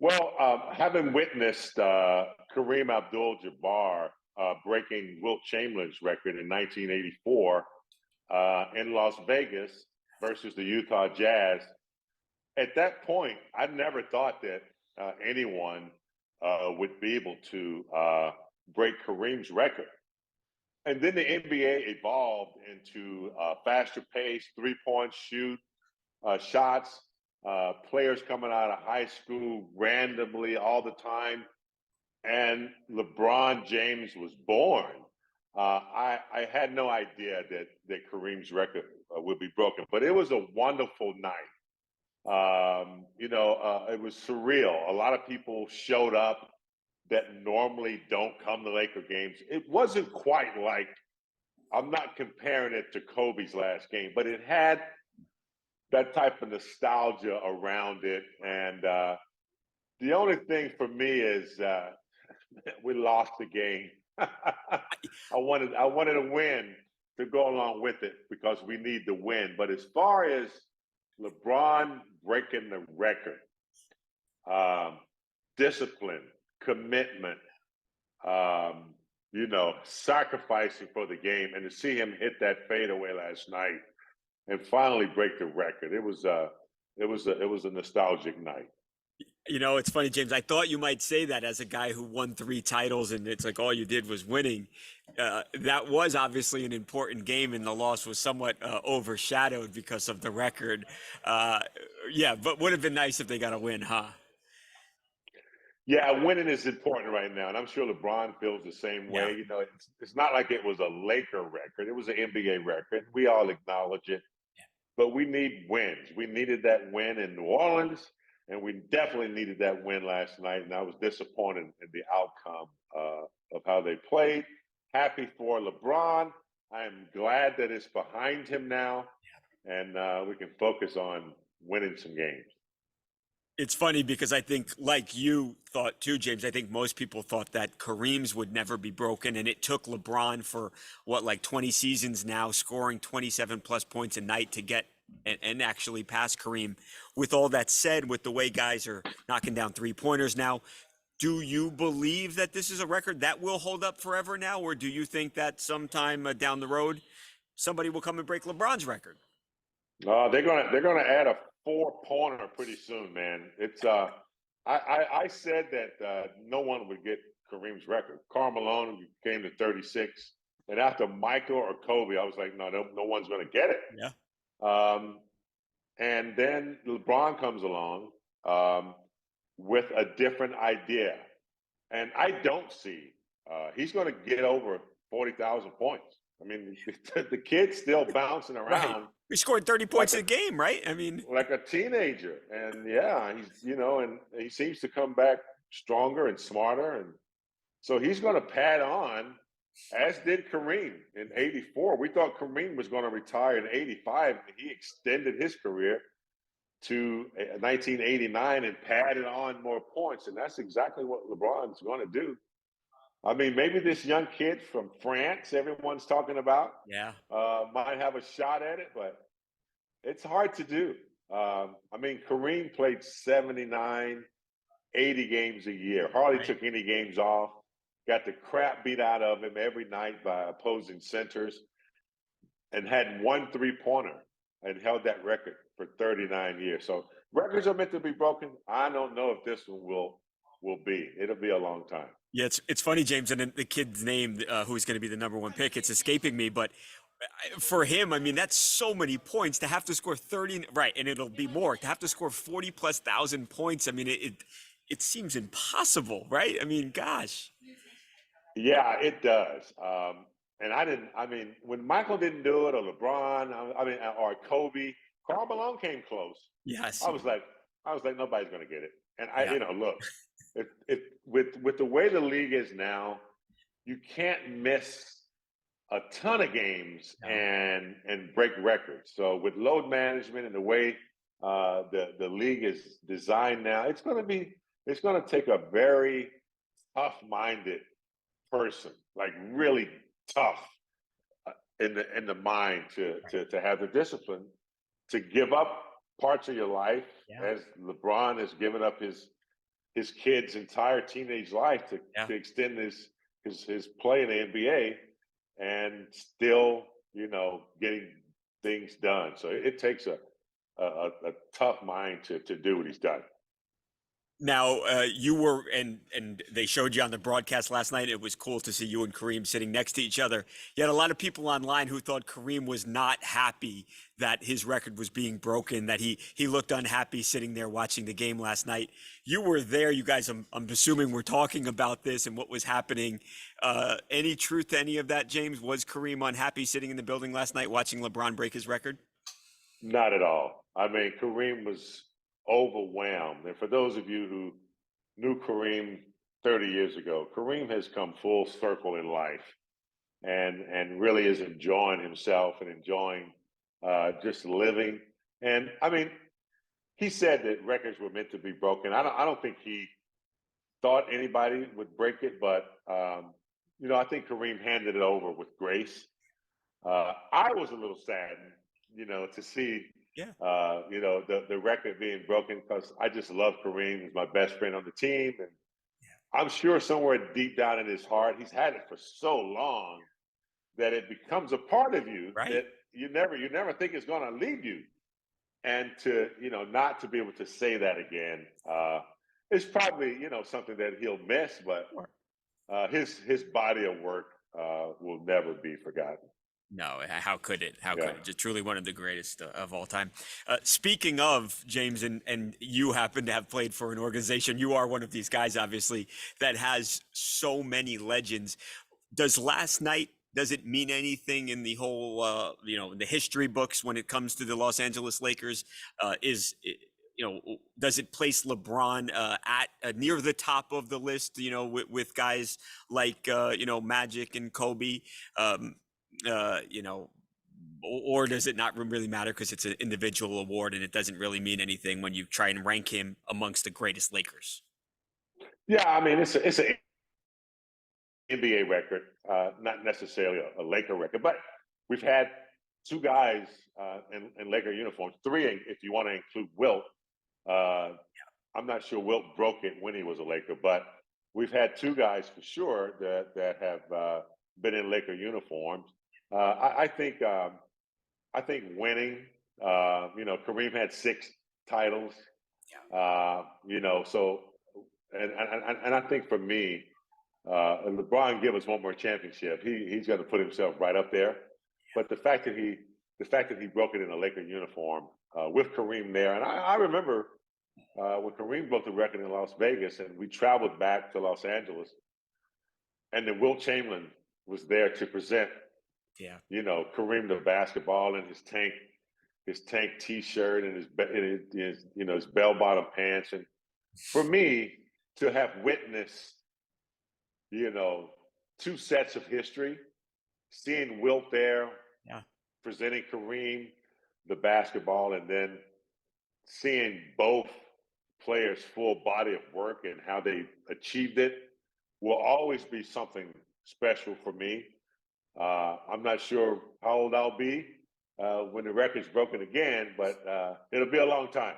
Well, having witnessed Kareem Abdul-Jabbar breaking Wilt Chamberlain's record in 1984 in Las Vegas versus the Utah Jazz, at that point, I never thought that anyone would be able to break Kareem's record. And then the NBA evolved into faster pace, three-point shots, players coming out of high school randomly all the time. And LeBron James was born. I had no idea that Kareem's record would be broken, but it was a wonderful night. It was surreal. A lot of people showed up that normally don't come to Laker games. It wasn't quite like, I'm not comparing it to Kobe's last game, but it had that type of nostalgia around it. And the only thing for me is we lost the game. I wanted a win to go along with it because we need the win. But as far as LeBron breaking the record, discipline, commitment, sacrificing for the game, and to see him hit that fadeaway last night and finally break the record, it was a nostalgic night. It's funny, James. I thought you might say that as a guy who won 3 titles, and it's like all you did was winning. That was obviously an important game, and the loss was somewhat overshadowed because of the record. Yeah, but would have been nice if they got a win, huh? Yeah, winning is important right now, and I'm sure LeBron feels the same Yeah. way. It's not like it was a Laker record; it was an NBA record. We all acknowledge it, but we need wins. We needed that win in New Orleans, and we definitely needed that win last night. And I was disappointed in the outcome of how they played. Happy for LeBron. I am glad that it's behind him now, and we can focus on winning some games. It's funny because I think, like you thought too, James, I think most people thought that Kareem's would never be broken. And it took LeBron for like 20 seasons now, scoring 27 plus points a night to get and actually pass Kareem. With all that said, with the way guys are knocking down 3-pointers now, do you believe that this is a record that will hold up forever now? Or do you think that sometime down the road, somebody will come and break LeBron's record? They're gonna add a 4-pointer pretty soon, man. I said that no one would get Kareem's record. Karl Malone came to 36, and after Michael or Kobe, I was like, no one's gonna get it. Yeah. Um, and then LeBron comes along with a different idea, and I don't see he's going to get over 40,000 points. I mean, the kid's still bouncing Right. around We scored 30 like points a game, right? I mean, like a teenager, and yeah, and he seems to come back stronger and smarter, and so he's going to pad on, as did Kareem in '84. We thought Kareem was going to retire in '85, and he extended his career to 1989 and padded on more points, and that's exactly what LeBron's going to do. I mean, maybe this young kid from France, everyone's talking about, yeah. might have a shot at it, but it's hard to do. I mean, Kareem played 79, 80 games a year, hardly Right. took any games off, got the crap beat out of him every night by opposing centers, and had one 3-pointer and held that record for 39 years. So records are meant to be broken. I don't know if this one will be. It'll be a long time. Yeah, it's funny, James, and then the kid's name, who's going to be the #1 pick, it's escaping me. But for him, I mean, that's so many points to have to score 30, right? And it'll be more to have to score 40 plus thousand points. I mean, it seems impossible, right? I mean, gosh. Yeah, it does. And I didn't. I mean, when Michael didn't do it, or LeBron, or Kobe, Karl Malone came close. Yes. I was like, nobody's going to get it. And Yeah. look, with the way the league is now, you can't miss a ton of games No. and break records. So with load management and the way the league is designed now, it's going to take a very tough-minded person, like really tough in the mind to have the discipline to give up parts of your life, Yeah. as LeBron has given up his kid's entire teenage life Yeah. to extend his play in the NBA and still, getting things done. So it takes a tough mind to do what he's done. Now, you were, and they showed you on the broadcast last night. It was cool to see you and Kareem sitting next to each other. You had a lot of people online who thought Kareem was not happy that his record was being broken, that he looked unhappy sitting there watching the game last night. You were there. You guys, I'm assuming, were talking about this and what was happening. Any truth to any of that, James? Was Kareem unhappy sitting in the building last night watching LeBron break his record? Not at all. I mean, Kareem was overwhelmed. And for those of you who knew Kareem 30 years ago, Kareem has come full circle in life and really is enjoying himself and enjoying just living. And I mean, he said that records were meant to be broken. I don't think he thought anybody would break it, but I think Kareem handed it over with grace. I was a little saddened, to see, Yeah. the record being broken because I just love Kareem. He's my best friend on the team, and I'm sure somewhere deep down in his heart, he's had it for so long that it becomes a part of you Right. that you never think is going to leave you. And to not to be able to say that again, it's probably something that he'll miss, but Sure. his body of work will never be forgotten. No, how could it? How Yeah. could it? Just truly one of the greatest of all time. Speaking of James, and you happen to have played for an organization, you are one of these guys, obviously, that has so many legends. Does last night, does it mean anything in the whole, the history books when it comes to the Los Angeles Lakers? Does it place LeBron at near the top of the list? With guys like Magic and Kobe. Um, uh, you know, or does it not really matter because it's an individual award and it doesn't really mean anything when you try and rank him amongst the greatest Lakers? Yeah, I mean it's an NBA record, not necessarily a Laker record, but we've had two guys in Laker uniforms, three if you want to include Wilt. Uh, I'm not sure Wilt broke it when he was a Laker, but we've had two guys for sure that have been in Laker uniforms. I think winning. Kareem had six titles. So and I think for me, and LeBron give us one more championship, he's going to put himself right up there. But the fact that he broke it in a Laker uniform with Kareem there, and I remember when Kareem broke the record in Las Vegas, and we traveled back to Los Angeles, and then Wilt Chamberlain was there to present, Yeah. Kareem the basketball in his tank T-shirt and his bell bottom pants, and for me to have witnessed, you know, two sets of history, seeing Wilt there Yeah. presenting Kareem the basketball, and then seeing both players' full body of work and how they achieved it will always be something special for me. I'm not sure how old I'll be when the record's broken again, but it'll be a long time.